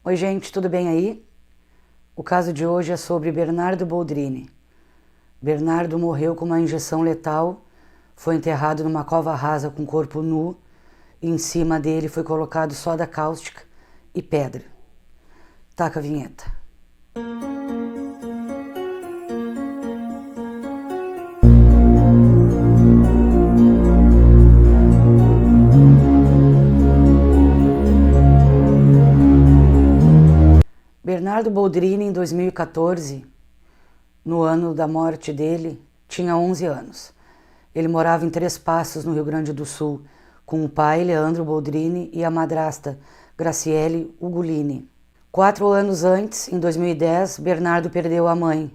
Oi gente, tudo bem aí? O caso de hoje é sobre Bernardo Boldrini. Bernardo morreu com uma injeção letal, foi enterrado numa cova rasa com o corpo nu e em cima dele foi colocado soda cáustica e pedra. Taca a vinheta. Bernardo Boldrini, em 2014, no ano da morte dele, tinha 11 anos. Ele morava em Três Passos, no Rio Grande do Sul, com o pai, Leandro Boldrini, e a madrasta, Graciele Ugolini. 4 anos antes, em 2010, Bernardo perdeu a mãe,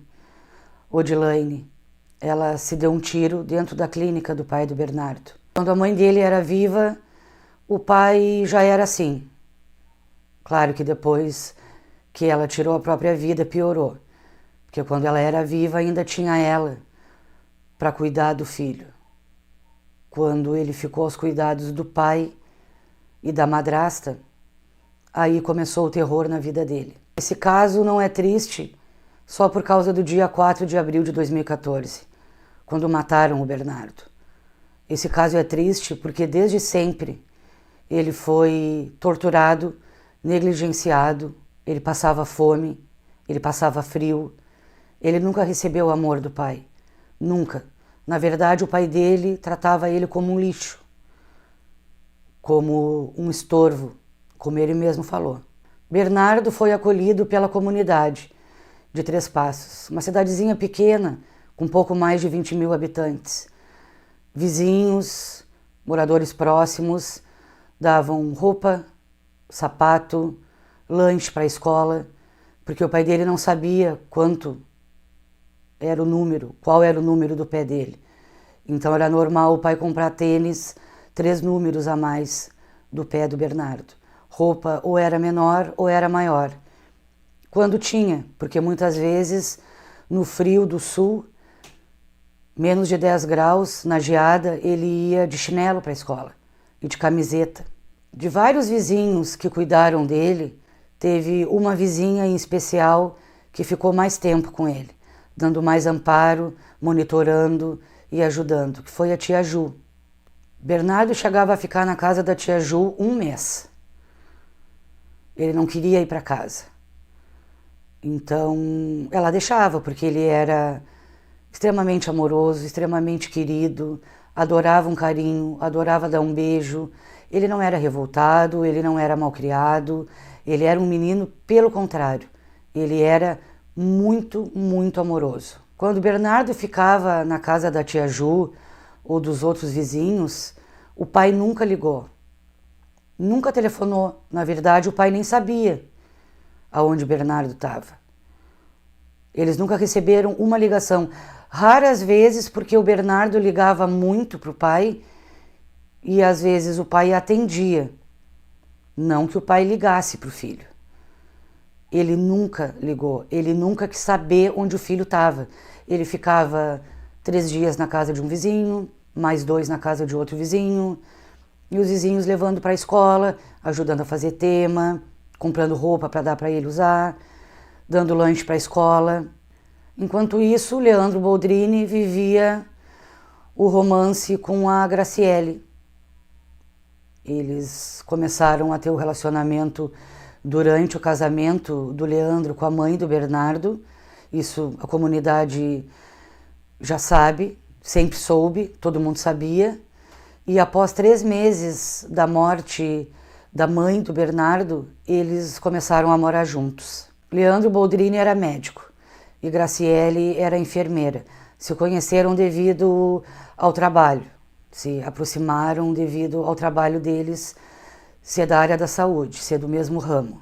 Odilaine. Ela se deu um tiro dentro da clínica do pai do Bernardo. Quando a mãe dele era viva, o pai já era assim. Claro que depois que ela tirou a própria vida, piorou. Porque quando ela era viva, ainda tinha ela para cuidar do filho. Quando ele ficou aos cuidados do pai e da madrasta, aí começou o terror na vida dele. Esse caso não é triste só por causa do dia 4 de abril de 2014, quando mataram o Bernardo. Esse caso é triste porque desde sempre ele foi torturado, negligenciado, ele passava fome, ele passava frio, ele nunca recebeu o amor do pai, nunca. Na verdade, o pai dele tratava ele como um lixo, como um estorvo, como ele mesmo falou. Bernardo foi acolhido pela comunidade de Três Passos, uma cidadezinha pequena, com pouco mais de 20 mil habitantes. Vizinhos, moradores próximos, davam roupa, sapato, lanche para a escola, porque o pai dele não sabia quanto era o número, qual era o número do pé dele. Então era normal o pai comprar tênis 3 números a mais do pé do Bernardo. Roupa ou era menor ou era maior. Quando tinha, porque muitas vezes no frio do sul, menos de 10 graus, na geada, ele ia de chinelo para a escola e de camiseta. De vários vizinhos que cuidaram dele, teve uma vizinha em especial que ficou mais tempo com ele, dando mais amparo, monitorando e ajudando, que foi a tia Ju. Bernardo chegava a ficar na casa da tia Ju 1 mês. Ele não queria ir para casa. Então, ela deixava, porque ele era extremamente amoroso, extremamente querido, adorava um carinho, adorava dar um beijo. Ele não era revoltado, ele não era malcriado, ele era um menino, pelo contrário, ele era muito, muito amoroso. Quando Bernardo ficava na casa da tia Ju ou dos outros vizinhos, o pai nunca ligou, nunca telefonou. Na verdade, o pai nem sabia aonde Bernardo estava. Eles nunca receberam uma ligação, raras vezes, porque o Bernardo ligava muito para o pai e às vezes o pai atendia. Não que o pai ligasse para o filho. Ele nunca ligou, ele nunca quis saber onde o filho estava. Ele ficava 3 dias na casa de um vizinho, mais 2 na casa de outro vizinho, e os vizinhos levando para a escola, ajudando a fazer tema, comprando roupa para dar para ele usar, dando lanche para a escola. Enquanto isso, Leandro Boldrini vivia o romance com a Graciele. Eles começaram a ter o relacionamento durante o casamento do Leandro com a mãe do Bernardo. Isso a comunidade já sabe, sempre soube, todo mundo sabia. E após 3 meses da morte da mãe do Bernardo, eles começaram a morar juntos. Leandro Boldrini era médico e Graciele era enfermeira. Se conheceram devido ao trabalho, se aproximaram devido ao trabalho deles ser da área da saúde, ser do mesmo ramo.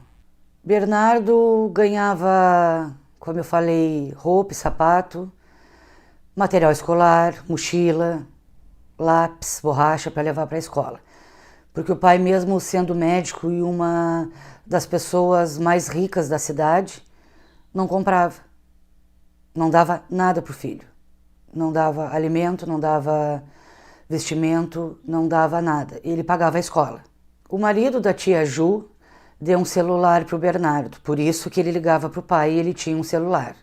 Bernardo ganhava, como eu falei, roupa e sapato, material escolar, mochila, lápis, borracha para levar para a escola. Porque o pai, mesmo sendo médico e uma das pessoas mais ricas da cidade, não comprava, não dava nada para o filho. Não dava alimento, não dava vestimento, não dava nada. Ele pagava a escola. O marido da tia Ju deu um celular para o Bernardo, por isso que ele ligava para o pai e ele tinha um celular.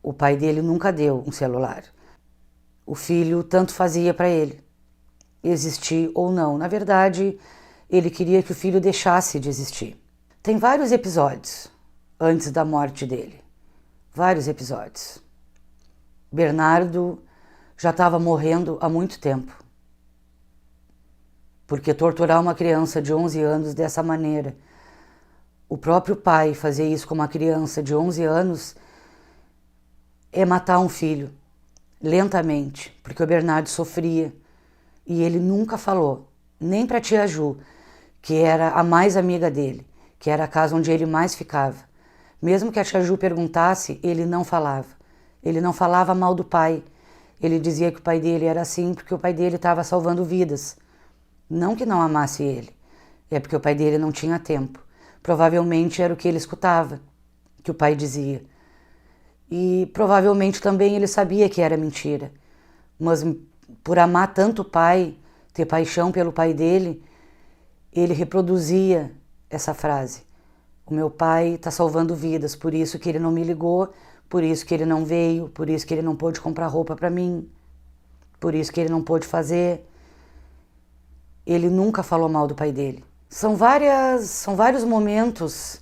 O pai dele nunca deu um celular. O filho tanto fazia para ele, existir ou não. Na verdade, ele queria que o filho deixasse de existir. Tem vários episódios antes da morte dele. Vários episódios. Bernardo já estava morrendo há muito tempo. Porque torturar uma criança de 11 anos dessa maneira, o próprio pai fazer isso com uma criança de 11 anos, é matar um filho, lentamente, porque o Bernardo sofria. E ele nunca falou, nem para a tia Ju, que era a mais amiga dele, que era a casa onde ele mais ficava. Mesmo que a tia Ju perguntasse, ele não falava. Ele não falava mal do pai. Ele dizia que o pai dele era assim porque o pai dele estava salvando vidas. Não que não amasse ele, é porque o pai dele não tinha tempo. Provavelmente era o que ele escutava, que o pai dizia. E provavelmente também ele sabia que era mentira. Mas por amar tanto o pai, ter paixão pelo pai dele, ele reproduzia essa frase. O meu pai está salvando vidas, por isso que ele não me ligou, por isso que ele não veio, por isso que ele não pôde comprar roupa para mim, por isso que ele não pôde fazer. Ele nunca falou mal do pai dele. São vários momentos,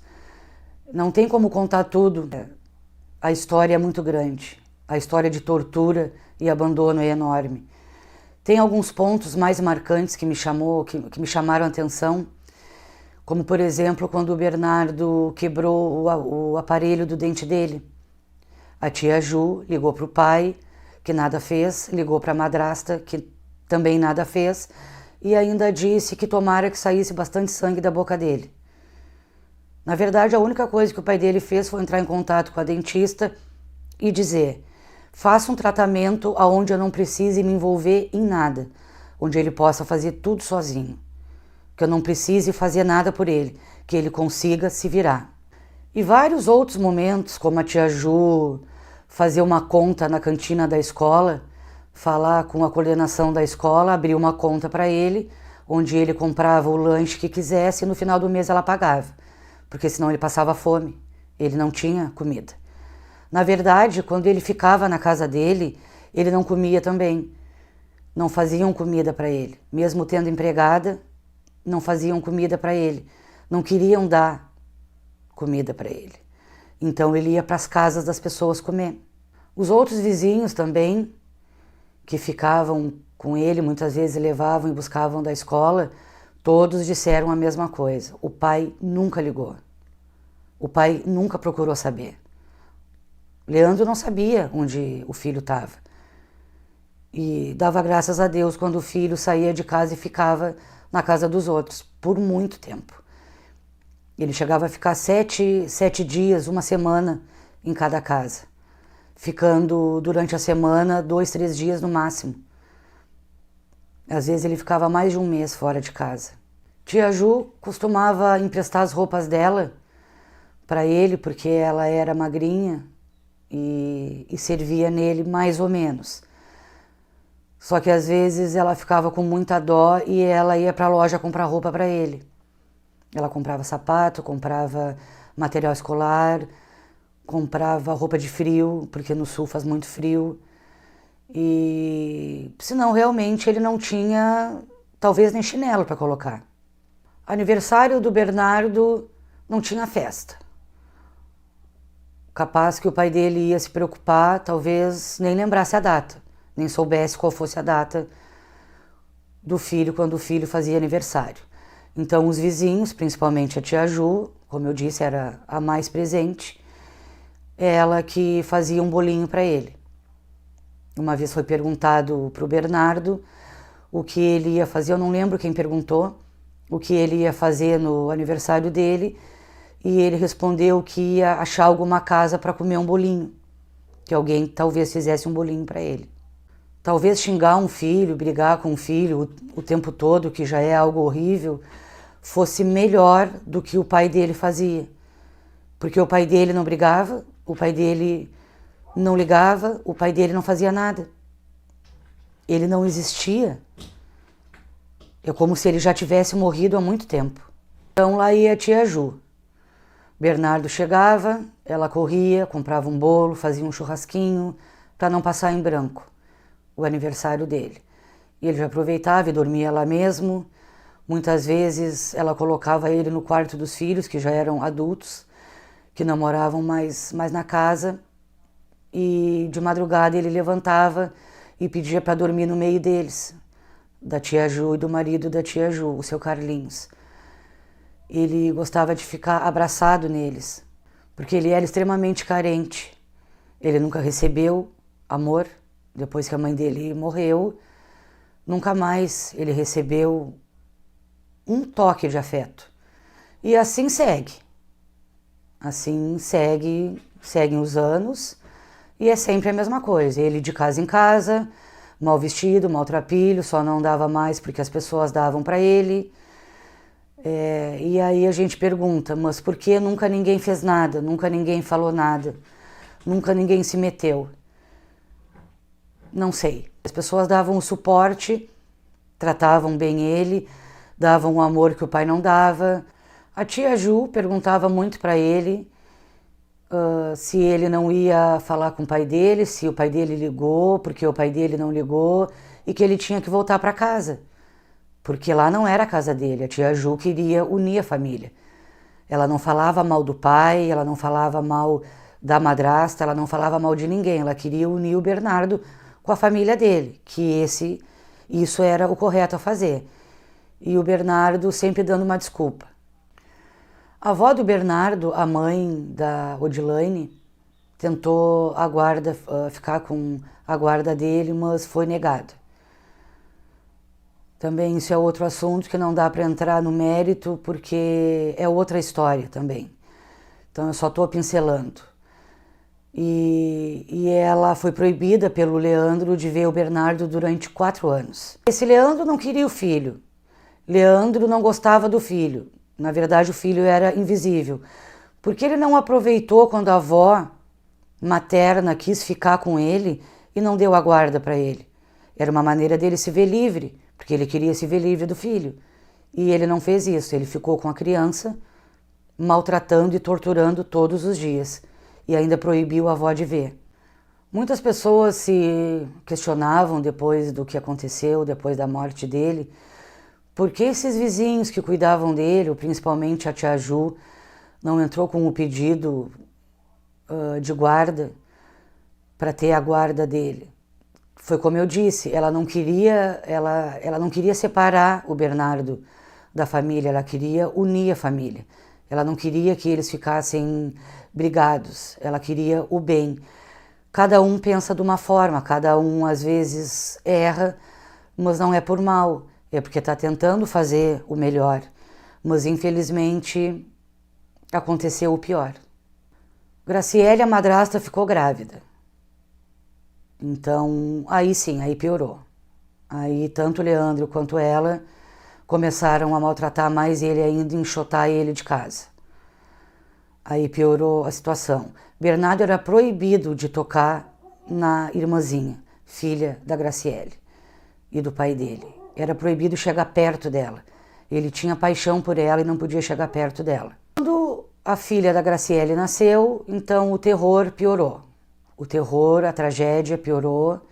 não tem como contar tudo. A história é muito grande, a história de tortura e abandono é enorme. Tem alguns pontos mais marcantes que me chamaram a atenção, como por exemplo quando o Bernardo quebrou o aparelho do dente dele. A tia Ju ligou para o pai, que nada fez, ligou para a madrasta, que também nada fez, e ainda disse que tomara que saísse bastante sangue da boca dele. Na verdade, a única coisa que o pai dele fez foi entrar em contato com a dentista e dizer: faça um tratamento onde eu não precise me envolver em nada, onde ele possa fazer tudo sozinho, que eu não precise fazer nada por ele, que ele consiga se virar. E vários outros momentos, como a tia Ju fazer uma conta na cantina da escola, falar com a coordenação da escola, abrir uma conta para ele, onde ele comprava o lanche que quisesse e no final do mês ela pagava, porque senão ele passava fome, ele não tinha comida. Na verdade, quando ele ficava na casa dele, ele não comia também. Não faziam comida para ele. Mesmo tendo empregada, não faziam comida para ele. Não queriam dar comida para ele. Então ele ia para as casas das pessoas comer. Os outros vizinhos também, que ficavam com ele, muitas vezes levavam e buscavam da escola, todos disseram a mesma coisa. O pai nunca ligou. O pai nunca procurou saber. Leandro não sabia onde o filho estava. E dava graças a Deus quando o filho saía de casa e ficava na casa dos outros, por muito tempo. Ele chegava a ficar sete dias, uma semana em cada casa, ficando durante a semana 2, 3 dias no máximo. Às vezes ele ficava mais de um mês fora de casa. Tia Ju costumava emprestar as roupas dela para ele, porque ela era magrinha e servia nele mais ou menos. Só que às vezes ela ficava com muita dó e ela ia para a loja comprar roupa para ele. Ela comprava sapato, comprava material escolar, comprava roupa de frio, porque no sul faz muito frio. E senão realmente ele não tinha, talvez nem chinelo para colocar. Aniversário do Bernardo não tinha festa. Capaz que o pai dele ia se preocupar, talvez nem lembrasse a data, nem soubesse qual fosse a data do filho quando o filho fazia aniversário. Então os vizinhos, principalmente a tia Ju, como eu disse, era a mais presente, ela que fazia um bolinho para ele. Uma vez foi perguntado para o Bernardo o que ele ia fazer, eu não lembro quem perguntou, o que ele ia fazer no aniversário dele, e ele respondeu que ia achar alguma casa para comer um bolinho, que alguém talvez fizesse um bolinho para ele. Talvez xingar um filho, brigar com um filho o tempo todo, que já é algo horrível, fosse melhor do que o pai dele fazia. Porque o pai dele não brigava, o pai dele não ligava, o pai dele não fazia nada. Ele não existia. É como se ele já tivesse morrido há muito tempo. Então lá ia a tia Ju. Bernardo chegava, ela corria, comprava um bolo, fazia um churrasquinho, para não passar em branco o aniversário dele. E ele já aproveitava e dormia lá mesmo. Muitas vezes ela colocava ele no quarto dos filhos, que já eram adultos, que não moravam mais na casa. E de madrugada ele levantava e pedia para dormir no meio deles, da tia Ju e do marido da tia Ju, o seu Carlinhos. Ele gostava de ficar abraçado neles, porque ele era extremamente carente. Ele nunca recebeu amor, depois que a mãe dele morreu, nunca mais ele recebeu um toque de afeto. E assim segue. Assim seguem os anos e é sempre a mesma coisa. Ele de casa em casa, mal vestido, maltrapilho, só não dava mais porque as pessoas davam para ele. E aí a gente pergunta, mas por que nunca ninguém fez nada? Nunca ninguém falou nada? Nunca ninguém se meteu? Não sei. As pessoas davam o suporte, tratavam bem ele, davam o amor que o pai não dava. A tia Ju perguntava muito para ele se ele não ia falar com o pai dele, se o pai dele ligou, porque o pai dele não ligou, e que ele tinha que voltar para casa. Porque lá não era a casa dele, a tia Ju queria unir a família. Ela não falava mal do pai, ela não falava mal da madrasta, ela não falava mal de ninguém, ela queria unir o Bernardo com a família dele, que isso era o correto a fazer. E o Bernardo sempre dando uma desculpa. A avó do Bernardo, a mãe da Odilane, tentou ficar com a guarda dele, mas foi negado. Também isso é outro assunto que não dá para entrar no mérito, porque é outra história também. Então eu só estou pincelando. E ela foi proibida pelo Leandro de ver o Bernardo durante 4 anos. Esse Leandro não queria o filho. Leandro não gostava do filho. Na verdade, o filho era invisível. Porque ele não aproveitou quando a avó materna quis ficar com ele e não deu a guarda para ele. Era uma maneira dele se ver livre, porque ele queria se ver livre do filho. E ele não fez isso, ele ficou com a criança, maltratando e torturando todos os dias. E ainda proibiu a avó de ver. Muitas pessoas se questionavam depois do que aconteceu, depois da morte dele, por que esses vizinhos que cuidavam dele, principalmente a tia Ju, não entrou com o pedido de guarda para ter a guarda dele? Foi como eu disse, ela não queria separar o Bernardo da família, ela queria unir a família. Ela não queria que eles ficassem brigados, ela queria o bem. Cada um pensa de uma forma, cada um às vezes erra, mas não é por mal, é porque está tentando fazer o melhor. Mas infelizmente aconteceu o pior. Graciele, a madrasta, ficou grávida. Então, aí sim, aí piorou. Aí tanto o Leandro quanto ela começaram a maltratar mais ele ainda, enxotar ele de casa. Aí piorou a situação. Bernardo era proibido de tocar na irmãzinha, filha da Graciele e do pai dele. Era proibido chegar perto dela. Ele tinha paixão por ela e não podia chegar perto dela. Quando a filha da Graciele nasceu, então o terror piorou. O terror, a tragédia piorou,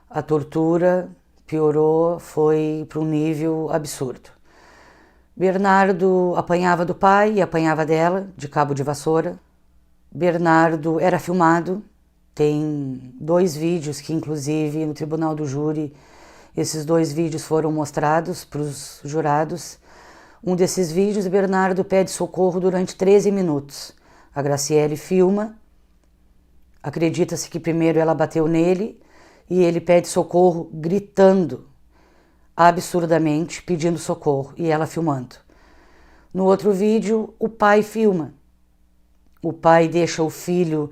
a tortura piorou, foi para um nível absurdo. Bernardo apanhava do pai e apanhava dela, de cabo de vassoura. Bernardo era filmado, tem 2 vídeos que inclusive no tribunal do júri, esses 2 vídeos foram mostrados para os jurados. Um desses vídeos, Bernardo pede socorro durante 13 minutos. A Graciele filma. Acredita-se que primeiro ela bateu nele e ele pede socorro gritando absurdamente, pedindo socorro, e ela filmando. No outro vídeo, o pai filma. O pai deixa o filho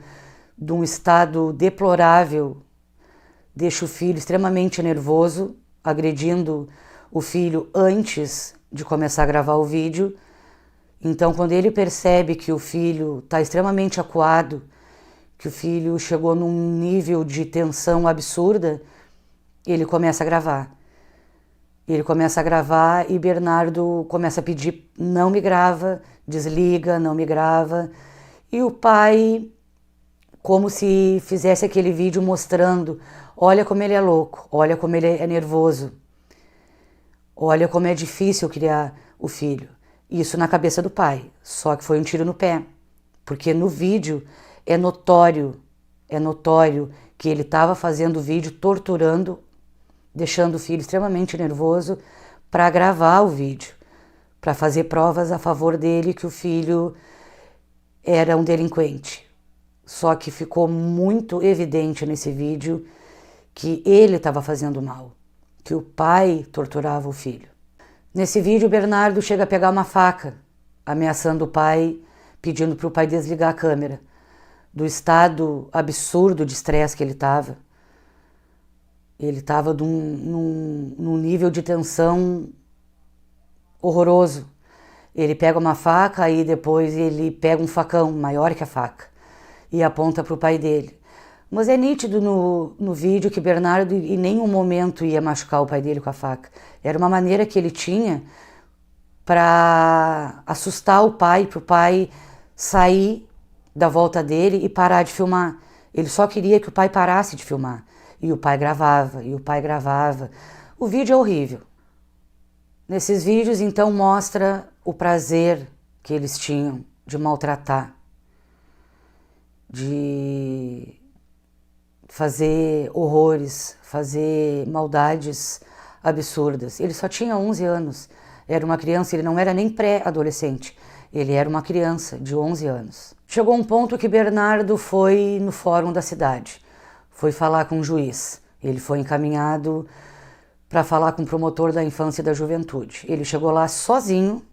de um estado deplorável, deixa o filho extremamente nervoso, agredindo o filho antes de começar a gravar o vídeo. Então, quando ele percebe que o filho está extremamente acuado, que o filho chegou num nível de tensão absurda, ele começa a gravar. Ele começa a gravar e Bernardo começa a pedir: não me grava, desliga, não me grava. E o pai, como se fizesse aquele vídeo mostrando: olha como ele é louco, olha como ele é nervoso, olha como é difícil criar o filho. Isso na cabeça do pai, só que foi um tiro no pé, porque no vídeo é notório que ele estava fazendo o vídeo torturando, deixando o filho extremamente nervoso para gravar o vídeo, para fazer provas a favor dele que o filho era um delinquente. Só que ficou muito evidente nesse vídeo que ele estava fazendo mal, que o pai torturava o filho. Nesse vídeo, o Bernardo chega a pegar uma faca, ameaçando o pai, pedindo para o pai desligar a câmera, do estado absurdo de estresse que ele estava. Ele estava num nível de tensão horroroso. Ele pega uma faca, aí depois ele pega um facão maior que a faca e aponta para o pai dele. Mas é nítido no vídeo que Bernardo em nenhum momento ia machucar o pai dele com a faca. Era uma maneira que ele tinha para assustar o pai, para o pai sair da volta dele e parar de filmar. Ele só queria que o pai parasse de filmar. E o pai gravava, e o pai gravava. O vídeo é horrível. Nesses vídeos, então, mostra o prazer que eles tinham de maltratar, de fazer horrores, fazer maldades absurdas. Ele só tinha 11 anos, era uma criança, ele não era nem pré-adolescente, ele era uma criança de 11 anos. Chegou um ponto que Bernardo foi no fórum da cidade, foi falar com o juiz. Ele foi encaminhado para falar com o promotor da infância e da juventude. Ele chegou lá sozinho,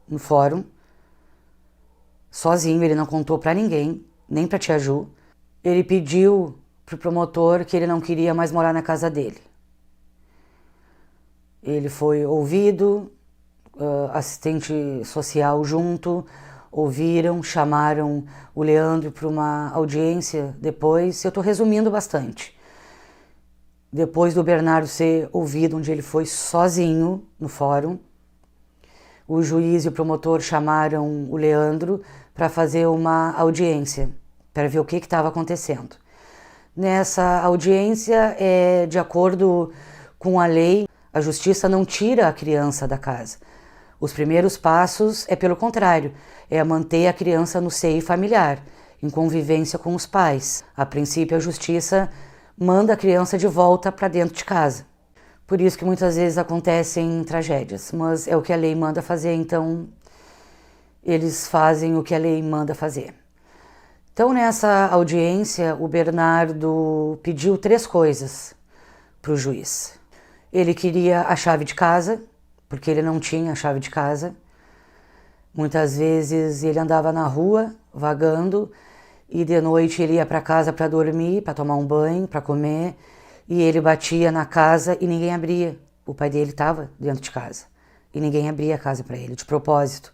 no fórum, sozinho, ele não contou para ninguém, nem para tia Ju. Ele pediu pro promotor que ele não queria mais morar na casa dele. Ele foi ouvido, assistente social junto, ouviram, chamaram o Leandro para uma audiência depois. Eu estou resumindo bastante. Depois do Bernardo ser ouvido, onde ele foi sozinho no fórum, o juiz e o promotor chamaram o Leandro para fazer uma audiência, para ver o que estava acontecendo. Nessa audiência, de acordo com a lei, a justiça não tira a criança da casa. Os primeiros passos é pelo contrário, é manter a criança no seio familiar, em convivência com os pais. A princípio, a justiça manda a criança de volta para dentro de casa. Por isso que muitas vezes acontecem tragédias, mas é o que a lei manda fazer, então eles fazem o que a lei manda fazer. Então, nessa audiência, o Bernardo pediu 3 coisas para o juiz. Ele queria a chave de casa, porque ele não tinha a chave de casa. Muitas vezes ele andava na rua, vagando, e de noite ele ia para casa para dormir, para tomar um banho, para comer, e ele batia na casa e ninguém abria. O pai dele estava dentro de casa, e ninguém abria a casa para ele, de propósito.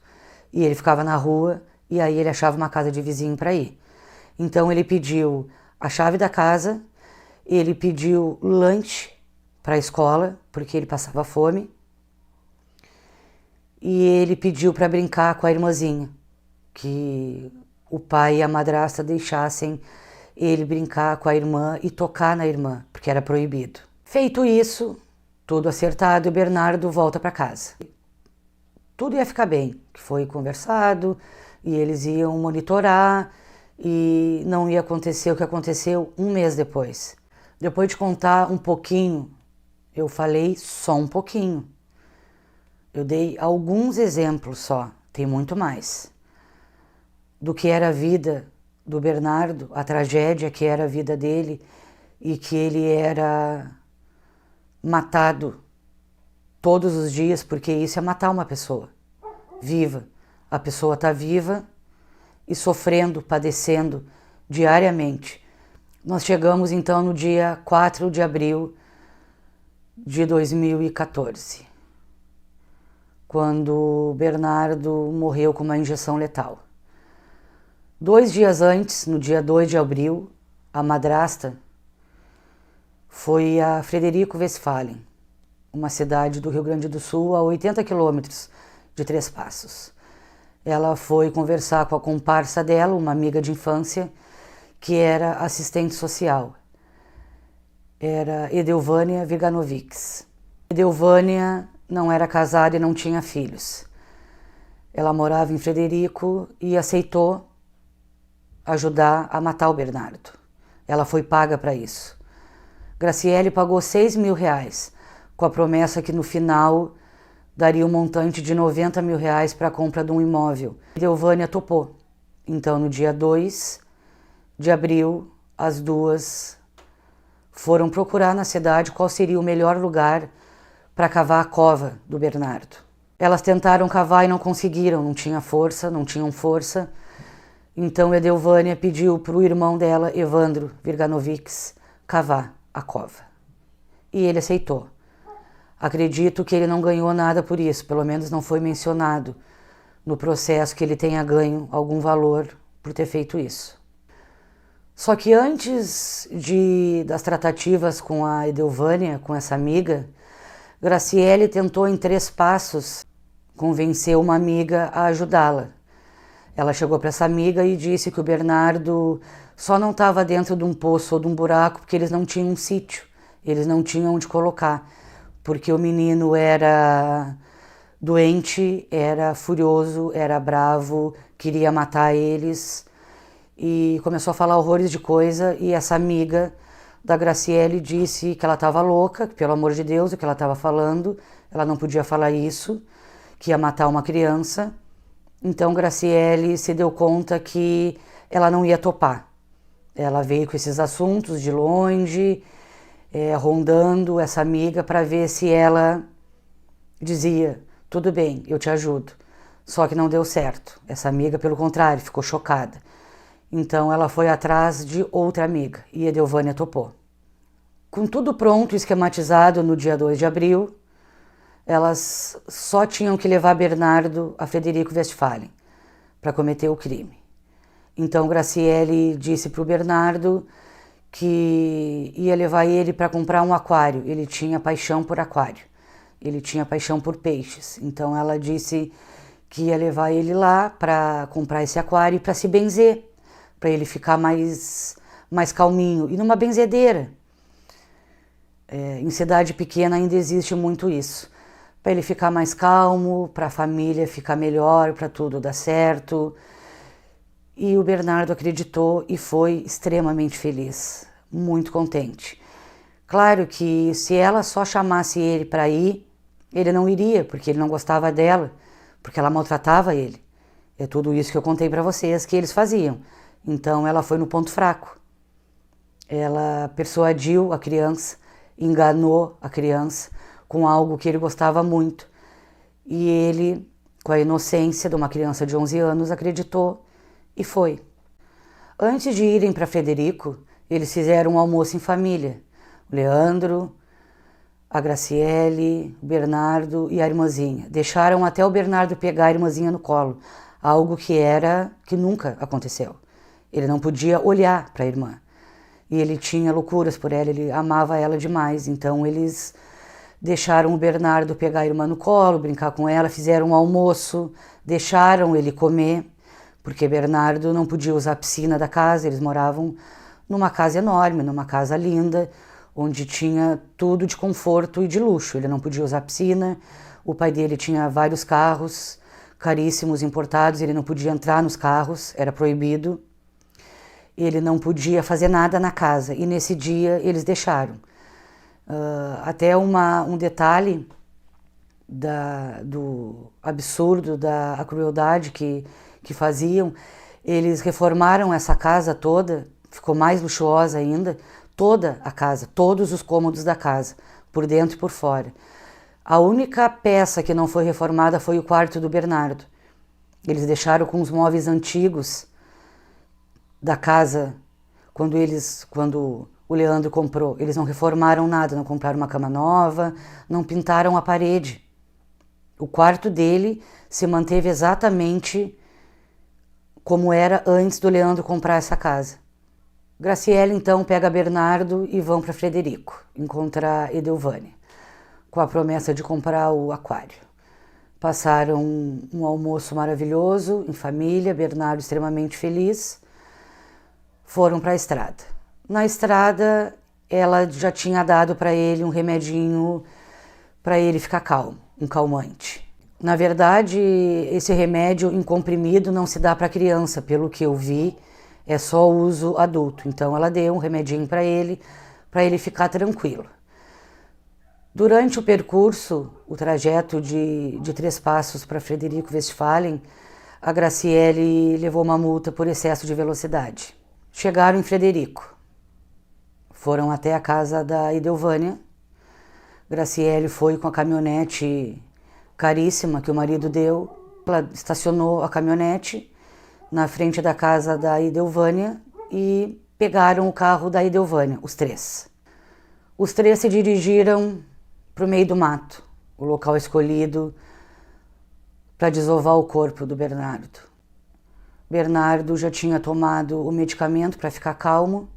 E ele ficava na rua, e aí ele achava uma casa de vizinho para ir. Então ele pediu a chave da casa, ele pediu lanche para a escola, porque ele passava fome, e ele pediu para brincar com a irmãzinha, que o pai e a madrasta deixassem ele brincar com a irmã e tocar na irmã, porque era proibido. Feito isso, tudo acertado, o Bernardo volta para casa. Tudo ia ficar bem, que foi conversado, e eles iam monitorar, e não ia acontecer o que aconteceu um mês depois. Depois de contar um pouquinho, eu falei só um pouquinho. Eu dei alguns exemplos só, tem muito mais. Do que era a vida do Bernardo, a tragédia que era a vida dele e que ele era matado todos os dias, porque isso é matar uma pessoa viva. A pessoa está viva e sofrendo, padecendo diariamente. Nós chegamos então no dia 4 de abril de 2014, quando Bernardo morreu com uma injeção letal. 2 dias antes, no dia 2 de abril, a madrasta foi a Frederico Westphalen, uma cidade do Rio Grande do Sul, a 80 quilômetros de Três Passos. Ela foi conversar com a comparsa dela, uma amiga de infância, que era assistente social. Era Edelvânia Viganovics. Edelvânia não era casada e não tinha filhos. Ela morava em Frederico e aceitou ajudar a matar o Bernardo. Ela foi paga para isso. Graciele pagou R$6.000, com a promessa que no final daria um montante de R$90.000 para a compra de um imóvel. Edelvânia topou. Então, no dia 2 de abril, as duas foram procurar na cidade qual seria o melhor lugar para cavar a cova do Bernardo. Elas tentaram cavar e não conseguiram, não tinham força. Então Edelvânia pediu para o irmão dela, Evandro Virganovics, cavar a cova. E ele aceitou. Acredito que ele não ganhou nada por isso, pelo menos não foi mencionado no processo que ele tenha ganho algum valor por ter feito isso. Só que antes das tratativas com a Edelvânia, com essa amiga, Graciele tentou em 3 passos convencer uma amiga a ajudá-la. Ela chegou para essa amiga e disse que o Bernardo só não estava dentro de um poço ou de um buraco porque eles não tinham um sítio, eles não tinham onde colocar, porque o menino era doente, era furioso, era bravo, queria matar eles e começou a falar horrores de coisa. E essa amiga da Graciele disse que ela estava louca, que pelo amor de Deus, o que ela estava falando, ela não podia falar isso, que ia matar uma criança. Então Graciele se deu conta que ela não ia topar. Ela veio com esses assuntos de longe, rondando essa amiga para ver se ela dizia, tudo bem, eu te ajudo. Só que não deu certo. Essa amiga, pelo contrário, ficou chocada. Então ela foi atrás de outra amiga e Edelvânia topou. Com tudo pronto e esquematizado no dia 2 de abril, elas só tinham que levar Bernardo a Frederico Westphalen para cometer o crime. Então Graciele disse para o Bernardo que ia levar ele para comprar um aquário. Ele tinha paixão por aquário, ele tinha paixão por peixes. Então ela disse que ia levar ele lá para comprar esse aquário e para se benzer, para ele ficar mais calminho. E numa benzedeira. Em cidade pequena ainda existe muito isso. Para ele ficar mais calmo, para a família ficar melhor, para tudo dar certo. E o Bernardo acreditou e foi extremamente feliz, muito contente. Claro que se ela só chamasse ele para ir, ele não iria, porque ele não gostava dela, porque ela maltratava ele. É tudo isso que eu contei para vocês que eles faziam. Então ela foi no ponto fraco. Ela persuadiu a criança, enganou a criança com algo que ele gostava muito. E ele, com a inocência de uma criança de 11 anos, acreditou e foi. Antes de irem para Frederico, eles fizeram um almoço em família. O Leandro, a Graciele, o Bernardo e a irmãzinha. Deixaram até o Bernardo pegar a irmãzinha no colo, algo que nunca aconteceu. Ele não podia olhar para a irmã. E ele tinha loucuras por ela, ele amava ela demais. Então eles deixaram o Bernardo pegar a irmã no colo, brincar com ela, fizeram um almoço, deixaram ele comer, porque Bernardo não podia usar a piscina da casa. Eles moravam numa casa enorme, numa casa linda, onde tinha tudo de conforto e de luxo. Ele não podia usar a piscina, o pai dele tinha vários carros caríssimos, importados, ele não podia entrar nos carros, era proibido. Ele não podia fazer nada na casa, e nesse dia eles deixaram. Até um detalhe do absurdo, da crueldade que faziam, eles reformaram essa casa toda, ficou mais luxuosa ainda, toda a casa, todos os cômodos da casa, por dentro e por fora. A única peça que não foi reformada foi o quarto do Bernardo. Eles deixaram com os móveis antigos da casa, quando o Leandro comprou. Eles não reformaram nada, não compraram uma cama nova, não pintaram a parede. O quarto dele se manteve exatamente como era antes do Leandro comprar essa casa. Graciele então pega Bernardo e vão para Frederico encontrar Edelvânia. com a promessa de comprar o aquário. Passaram um almoço maravilhoso em família, Bernardo extremamente feliz. Foram para a estrada. Na estrada, ela já tinha dado para ele um remedinho para ele ficar calmo, um calmante. Na verdade, esse remédio em comprimido não se dá para criança, pelo que eu vi, é só uso adulto. Então ela deu um remedinho para ele ficar tranquilo. Durante o percurso, o trajeto de Três Passos para Frederico Westphalen, a Graciele levou uma multa por excesso de velocidade. Chegaram em Frederico. Foram até a casa da Edelvânia. Graciele foi com a caminhonete caríssima que o marido deu. Ela estacionou a caminhonete na frente da casa da Edelvânia e pegaram o carro da Edelvânia, os três. Os três se dirigiram para o meio do mato, o local escolhido para desovar o corpo do Bernardo. Bernardo já tinha tomado o medicamento para ficar calmo,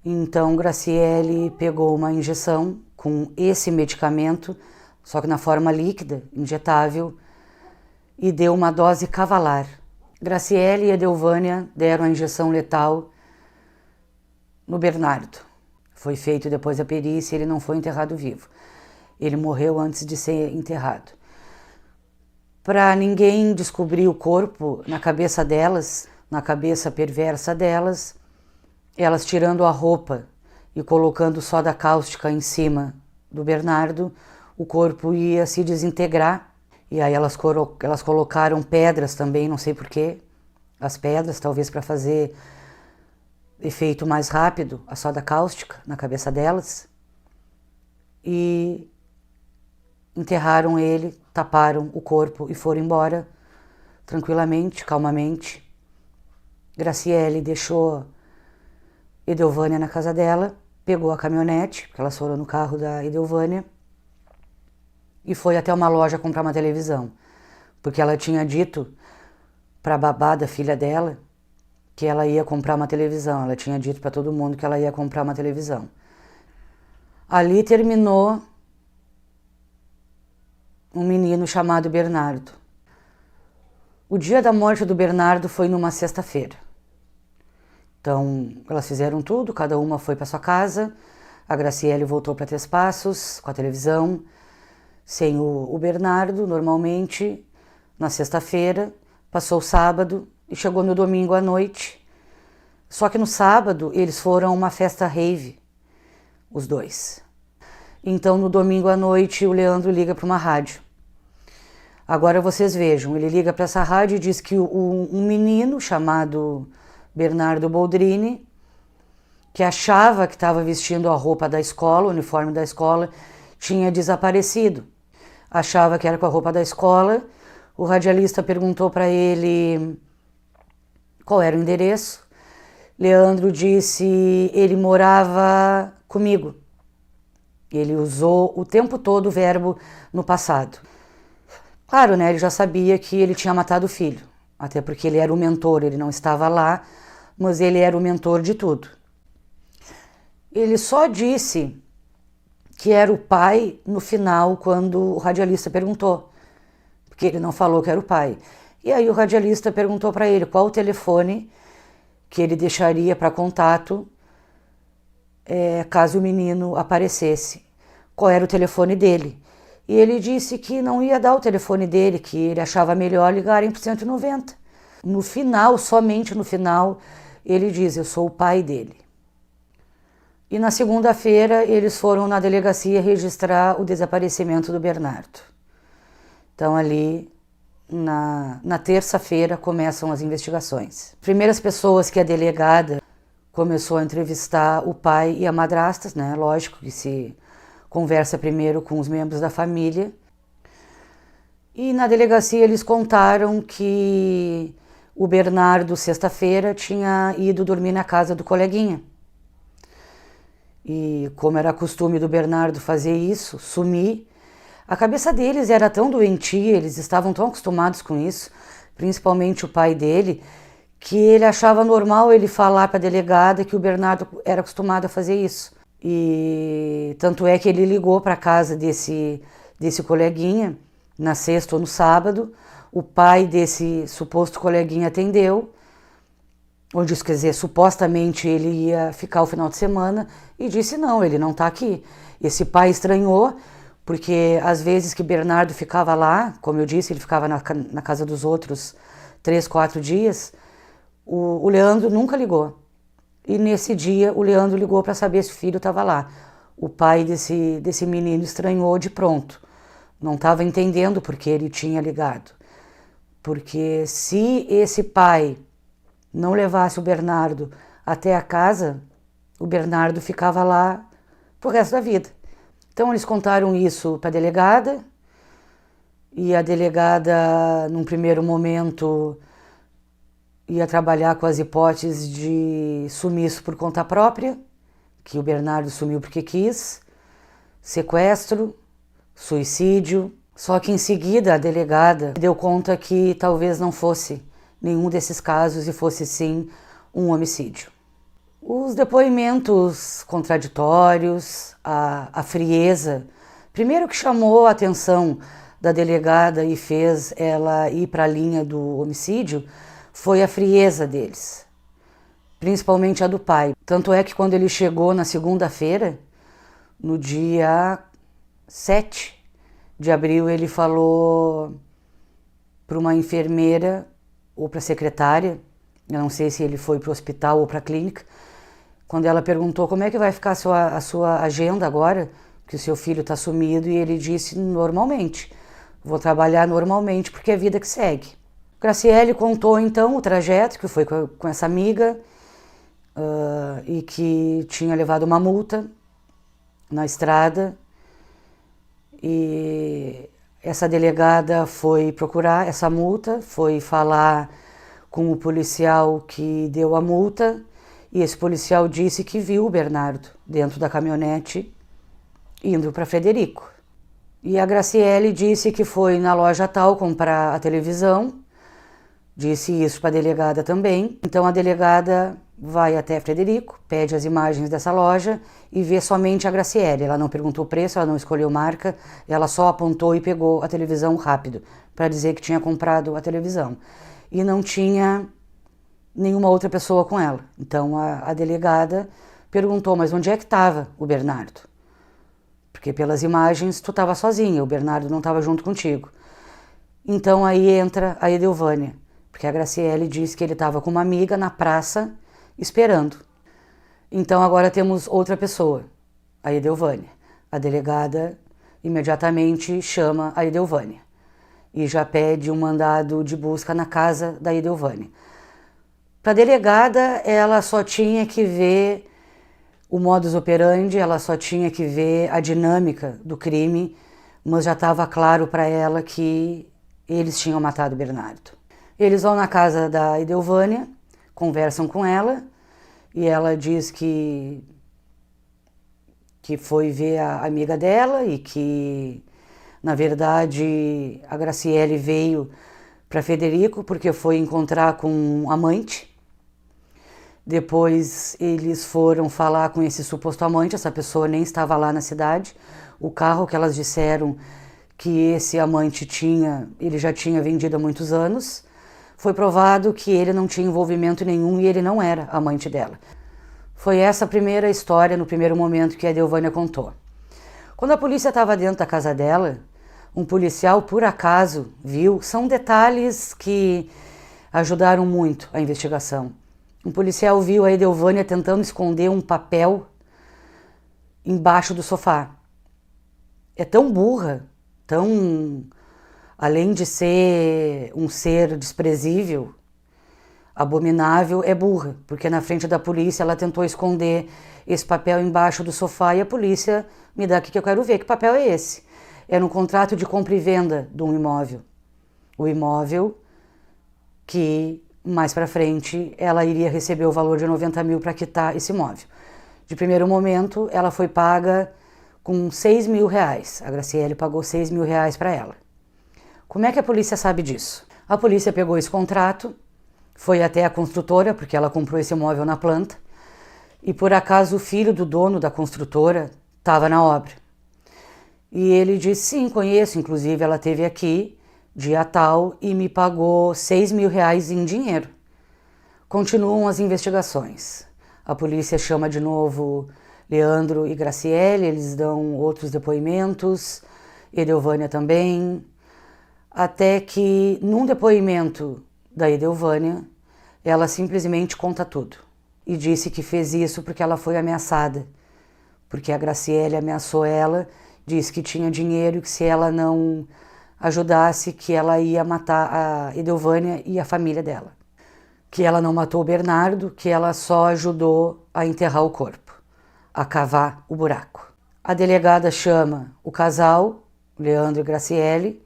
então Graciele pegou uma injeção com esse medicamento, só que na forma líquida, injetável, e deu uma dose cavalar. Graciele e Edelvânia deram a injeção letal no Bernardo. Foi feito depois a perícia, ele não foi enterrado vivo. Ele morreu antes de ser enterrado. Para ninguém descobrir o corpo na cabeça delas, na cabeça perversa delas, elas tirando a roupa e colocando soda cáustica em cima do Bernardo, o corpo ia se desintegrar. E aí elas colocaram pedras também, não sei porquê, as pedras, talvez para fazer efeito mais rápido, a soda cáustica na cabeça delas. E enterraram ele, taparam o corpo e foram embora tranquilamente, calmamente. Graciele deixou Edelvânia na casa dela, pegou a caminhonete, porque elas foram no carro da Edelvânia, e foi até uma loja comprar uma televisão, porque ela tinha dito para a babá da filha dela que ela ia comprar uma televisão. Ela tinha dito para todo mundo que ela ia comprar uma televisão. Ali terminou um menino chamado Bernardo. O dia da morte do Bernardo foi numa sexta-feira. Então, elas fizeram tudo, cada uma foi para sua casa. A Graciele voltou para Três Passos com a televisão, sem o Bernardo, normalmente, na sexta-feira. Passou o sábado e chegou no domingo à noite. Só que no sábado eles foram a uma festa rave, os dois. Então, no domingo à noite, o Leandro liga para uma rádio. Agora vocês vejam, ele liga para essa rádio e diz que um menino chamado Bernardo Boldrini, que achava que estava vestindo a roupa da escola, o uniforme da escola, tinha desaparecido. Achava que era com a roupa da escola. O radialista perguntou para ele qual era o endereço. Leandro disse ele morava comigo. Ele usou o tempo todo o verbo no passado. Claro, né, ele já sabia que ele tinha matado o filho, até porque ele era o mentor, ele não estava lá, mas ele era o mentor de tudo. Ele só disse que era o pai no final, quando o radialista perguntou, porque ele não falou que era o pai. E aí o radialista perguntou para ele qual o telefone que ele deixaria para contato caso o menino aparecesse, qual era o telefone dele. E ele disse que não ia dar o telefone dele, que ele achava melhor ligarem para o 190. No final, somente no final, ele diz, eu sou o pai dele. E na segunda-feira, eles foram na delegacia registrar o desaparecimento do Bernardo. Então ali, na terça-feira, começam as investigações. Primeiras pessoas que a delegada começou a entrevistar o pai e a madrasta, né? Lógico que se conversa primeiro com os membros da família. E na delegacia eles contaram que o Bernardo, sexta-feira, tinha ido dormir na casa do coleguinha. E como era costume do Bernardo fazer isso, sumir, a cabeça deles era tão doentia, eles estavam tão acostumados com isso, principalmente o pai dele, que ele achava normal ele falar para a delegada que o Bernardo era acostumado a fazer isso. E tanto é que ele ligou para a casa desse coleguinha na sexta ou no sábado. O pai desse suposto coleguinha atendeu, onde isso quer dizer, supostamente ele ia ficar o final de semana, e disse não, ele não está aqui. Esse pai estranhou, porque às vezes que Bernardo ficava lá, como eu disse, ele ficava na casa dos outros 3, 4 dias, o Leandro nunca ligou. E nesse dia o Leandro ligou para saber se o filho estava lá. O pai desse menino estranhou de pronto. Não estava entendendo porque ele tinha ligado. Porque se esse pai não levasse o Bernardo até a casa, o Bernardo ficava lá pro resto da vida. Então eles contaram isso para a delegada, e a delegada, num primeiro momento, ia trabalhar com as hipóteses de sumiço por conta própria, que o Bernardo sumiu porque quis, sequestro, suicídio. Só que em seguida a delegada deu conta que talvez não fosse nenhum desses casos e fosse sim um homicídio. Os depoimentos contraditórios, a frieza, primeiro que chamou a atenção da delegada e fez ela ir para a linha do homicídio, foi a frieza deles, principalmente a do pai. Tanto é que quando ele chegou na segunda-feira, no dia 7 de abril, ele falou para uma enfermeira ou para a secretária, eu não sei se ele foi para o hospital ou para a clínica, quando ela perguntou como é que vai ficar a sua agenda agora, que o seu filho está sumido, e ele disse normalmente, vou trabalhar normalmente porque é a vida que segue. Graciele contou então o trajeto, que foi com essa amiga, e que tinha levado uma multa na estrada, e essa delegada foi procurar essa multa, foi falar com o policial que deu a multa, e esse policial disse que viu o Bernardo dentro da caminhonete indo para Frederico. E a Graciele disse que foi na loja tal comprar a televisão, disse isso para a delegada também. Então a delegada vai até Frederico, pede as imagens dessa loja e vê somente a Graciele. Ela não perguntou o preço, ela não escolheu marca, ela só apontou e pegou a televisão rápido para dizer que tinha comprado a televisão. E não tinha nenhuma outra pessoa com ela. Então a delegada perguntou, mas onde é que estava o Bernardo? Porque pelas imagens tu estava sozinha, o Bernardo não estava junto contigo. Então aí entra a Edelvânia, porque a Graciele disse que ele estava com uma amiga na praça esperando. Então agora temos outra pessoa, a Edelvânia. A delegada imediatamente chama a Edelvânia e já pede um mandado de busca na casa da Edelvânia. Para a delegada, ela só tinha que ver o modus operandi, ela só tinha que ver a dinâmica do crime, mas já estava claro para ela que eles tinham matado o Bernardo. Eles vão na casa da Edelvânia, conversam com ela, e ela diz que foi ver a amiga dela e que, na verdade, a Graciele veio para Frederico porque foi encontrar com um amante. Depois eles foram falar com esse suposto amante, essa pessoa nem estava lá na cidade. O carro que elas disseram que esse amante tinha, ele já tinha vendido há muitos anos. Foi provado que ele não tinha envolvimento nenhum e ele não era amante dela. Foi essa a primeira história, no primeiro momento, que a Edelvânia contou. Quando a polícia estava dentro da casa dela, um policial, por acaso, viu, são detalhes que ajudaram muito a investigação. Um policial viu a Edelvânia tentando esconder um papel embaixo do sofá. É tão burra, tão... Além de ser um ser desprezível, abominável, é burra, porque na frente da polícia ela tentou esconder esse papel embaixo do sofá e a polícia me dá aqui que eu quero ver, que papel é esse? Era um contrato de compra e venda de um imóvel. O imóvel que, mais para frente, ela iria receber o valor de 90 mil para quitar esse imóvel. De primeiro momento, ela foi paga com 6 mil reais. A Graciele pagou 6 mil reais para ela. Como é que a polícia sabe disso? A polícia pegou esse contrato, foi até a construtora, porque ela comprou esse imóvel na planta, E por acaso o filho do dono da construtora estava na obra. E ele disse, sim, conheço, inclusive ela esteve aqui, dia tal, e me pagou R$6.000 em dinheiro. Continuam as investigações. A polícia chama de novo Leandro e Graciele, eles dão outros depoimentos, Edelvânia também, até que num depoimento da Edelvânia, ela simplesmente conta tudo. E disse que fez isso porque ela foi ameaçada, porque a Graciele ameaçou ela, disse que tinha dinheiro e que se ela não ajudasse, que ela ia matar a Edelvânia e a família dela. Que ela não matou o Bernardo, que ela só ajudou a enterrar o corpo, a cavar o buraco. A delegada chama o casal, Leandro e Graciele,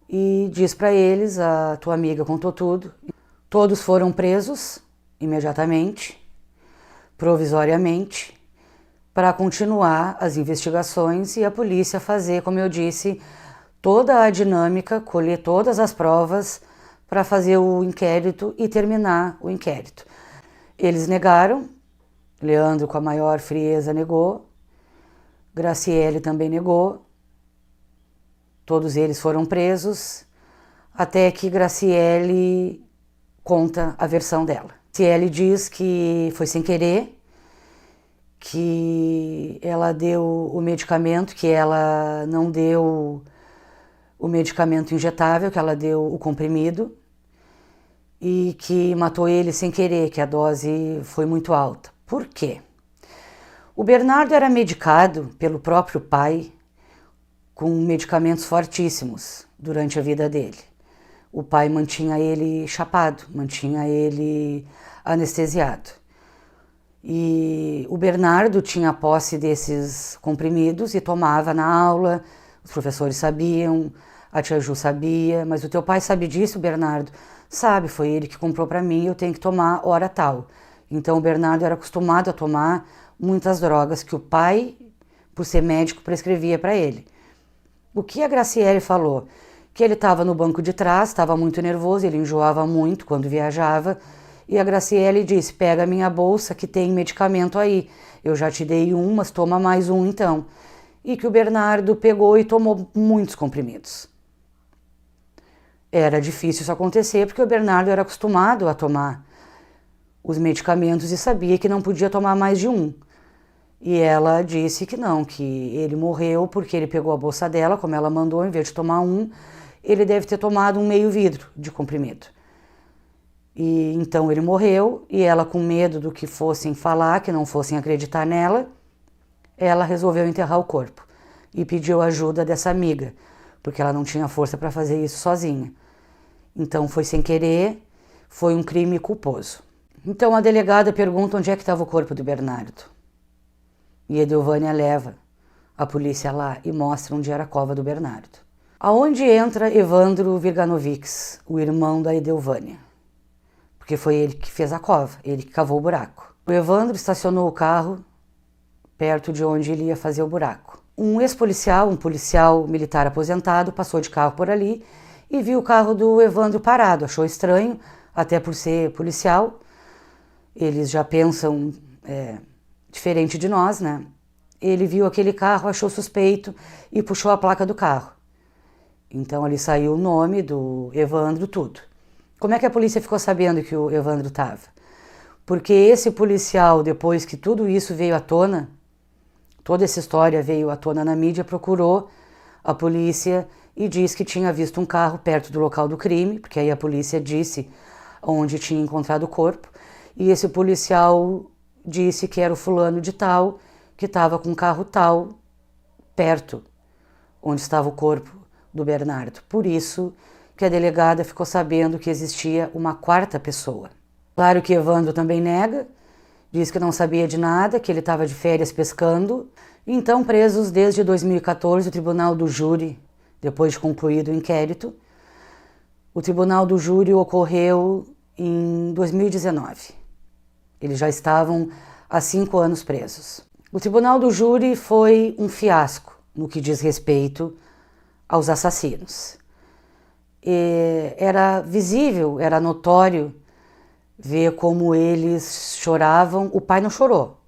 e diz para eles, a tua amiga contou tudo. Todos foram presos imediatamente, provisoriamente, para continuar as investigações e a polícia fazer, como eu disse, toda a dinâmica, colher todas as provas para fazer o inquérito e terminar o inquérito. Eles negaram, Leandro com a maior frieza negou, Graciele também negou, todos eles foram presos, até que Graciele conta a versão dela. Graciele diz que foi sem querer, que ela deu o medicamento, que ela não deu o medicamento injetável, que ela deu o comprimido e que matou ele sem querer, que a dose foi muito alta. Por quê? O Bernardo era medicado pelo próprio pai com medicamentos fortíssimos durante a vida dele. O pai mantinha ele chapado, mantinha ele anestesiado. E o Bernardo tinha posse desses comprimidos e tomava na aula, os professores sabiam, a tia Ju sabia, mas o teu pai sabe disso, Bernardo? Sabe, foi ele que comprou para mim, eu tenho que tomar hora tal. Então o Bernardo era acostumado a tomar muitas drogas que o pai, por ser médico, prescrevia para ele. O que a Graciele falou? Que ele estava no banco de trás, estava muito nervoso, ele enjoava muito quando viajava, e a Graciele disse, pega a minha bolsa que tem medicamento aí, eu já te dei um, mas toma mais um então. E que o Bernardo pegou e tomou muitos comprimidos. Era difícil isso acontecer porque o Bernardo era acostumado a tomar os medicamentos e sabia que não podia tomar mais de um. E ela disse que não, que ele morreu porque ele pegou a bolsa dela, como ela mandou, em vez de tomar um, ele deve ter tomado um meio vidro de comprimido. E então ele morreu e ela, com medo do que fossem falar, que não fossem acreditar nela, ela resolveu enterrar o corpo e pediu ajuda dessa amiga, porque ela não tinha força para fazer isso sozinha. Então foi sem querer, foi um crime culposo. Então a delegada pergunta onde é que estava o corpo do Bernardo. E a Edelvânia leva a polícia lá e mostra onde era a cova do Bernardo. Aonde entra Evandro Virganovics, o irmão da Edelvânia? Porque foi ele que fez a cova, ele que cavou o buraco. O Evandro estacionou o carro perto de onde ele ia fazer o buraco. Um ex-policial, um policial militar aposentado, passou de carro por ali e viu o carro do Evandro parado. Achou estranho, até por ser policial. Eles já pensam diferente de nós, né? Ele viu aquele carro, achou suspeito e puxou a placa do carro. Então ali saiu o nome do Evandro, tudo. Como é que a polícia ficou sabendo que o Evandro estava? Porque esse policial, depois que tudo isso veio à tona, toda essa história veio à tona na mídia, procurou a polícia e disse que tinha visto um carro perto do local do crime, porque aí a polícia disse onde tinha encontrado o corpo, e esse policial disse que era o fulano de tal, que estava com um carro tal, perto onde estava o corpo do Bernardo. Por isso que a delegada ficou sabendo que existia uma quarta pessoa. Claro que Evandro também nega, diz que não sabia de nada, que ele estava de férias pescando. Então, presos desde 2014, o Tribunal do Júri, depois de concluído o inquérito, o Tribunal do Júri ocorreu em 2019. Eles já estavam há 5 anos presos. O Tribunal do Júri foi um fiasco no que diz respeito aos assassinos. Era visível, era notório ver como eles choravam. O pai não chorou.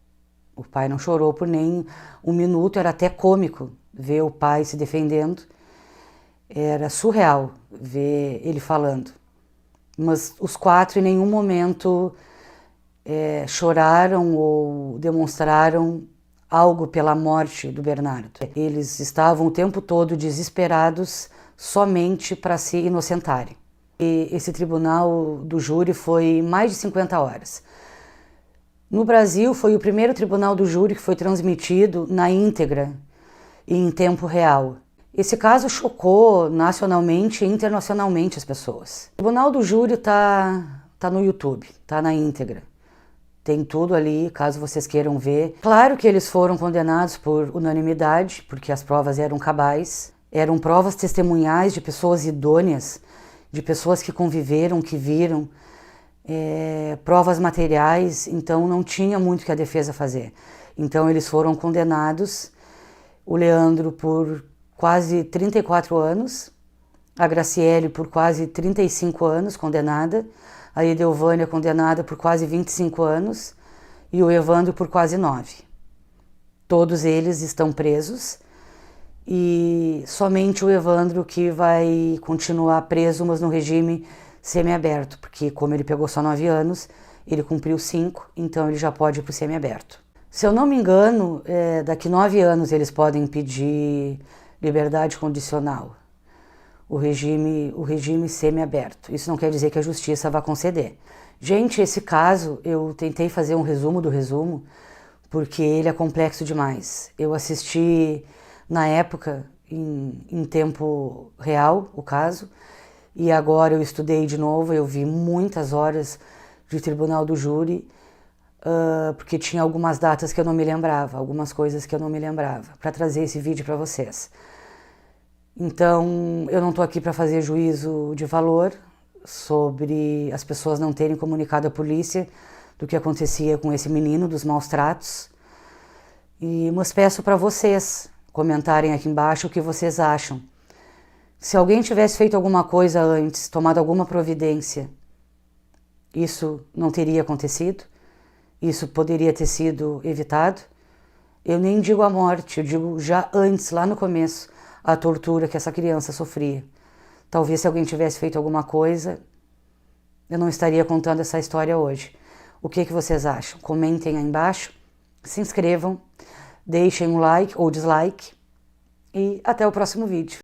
O pai não chorou por nem um minuto, era até cômico ver o pai se defendendo. Era surreal ver ele falando. Mas os 4 em nenhum momento choraram ou demonstraram algo pela morte do Bernardo. Eles estavam o tempo todo desesperados somente para se inocentarem. E esse tribunal do júri foi mais de 50 horas. No Brasil, foi o primeiro tribunal do júri que foi transmitido na íntegra e em tempo real. Esse caso chocou nacionalmente e internacionalmente as pessoas. O tribunal do júri tá no YouTube, tá na íntegra. Tem tudo ali, caso vocês queiram ver. Claro que eles foram condenados por unanimidade, porque as provas eram cabais. Eram provas testemunhais de pessoas idôneas, de pessoas que conviveram, que viram, provas materiais, então não tinha muito que a defesa fazer. Então eles foram condenados, o Leandro por quase 34 anos, a Graciele por quase 35 anos, condenada, a Edelvânia condenada por quase 25 anos e o Evandro por quase 9. Todos eles estão presos e somente o Evandro que vai continuar preso, mas no regime semiaberto, porque como ele pegou só 9 anos, ele cumpriu 5, então ele já pode ir para o semiaberto. Se eu não me engano, daqui 9 anos eles podem pedir liberdade condicional. O regime semiaberto. Isso não quer dizer que a justiça vai conceder. Gente, esse caso, eu tentei fazer um resumo do resumo, porque ele é complexo demais. Eu assisti, na época, em tempo real, o caso, e agora eu estudei de novo, eu vi muitas horas de tribunal do júri, porque tinha algumas datas que eu não me lembrava, algumas coisas que eu não me lembrava, para trazer esse vídeo para vocês. Então, eu não estou aqui para fazer juízo de valor sobre as pessoas não terem comunicado à polícia do que acontecia com esse menino, dos maus tratos. Mas peço para vocês comentarem aqui embaixo o que vocês acham. Se alguém tivesse feito alguma coisa antes, tomado alguma providência, isso não teria acontecido? Isso poderia ter sido evitado? Eu nem digo a morte, eu digo já antes, lá no começo, a tortura que essa criança sofria. Talvez se alguém tivesse feito alguma coisa, eu não estaria contando essa história hoje. O que vocês acham? Comentem aí embaixo, se inscrevam, deixem um like ou dislike e até o próximo vídeo.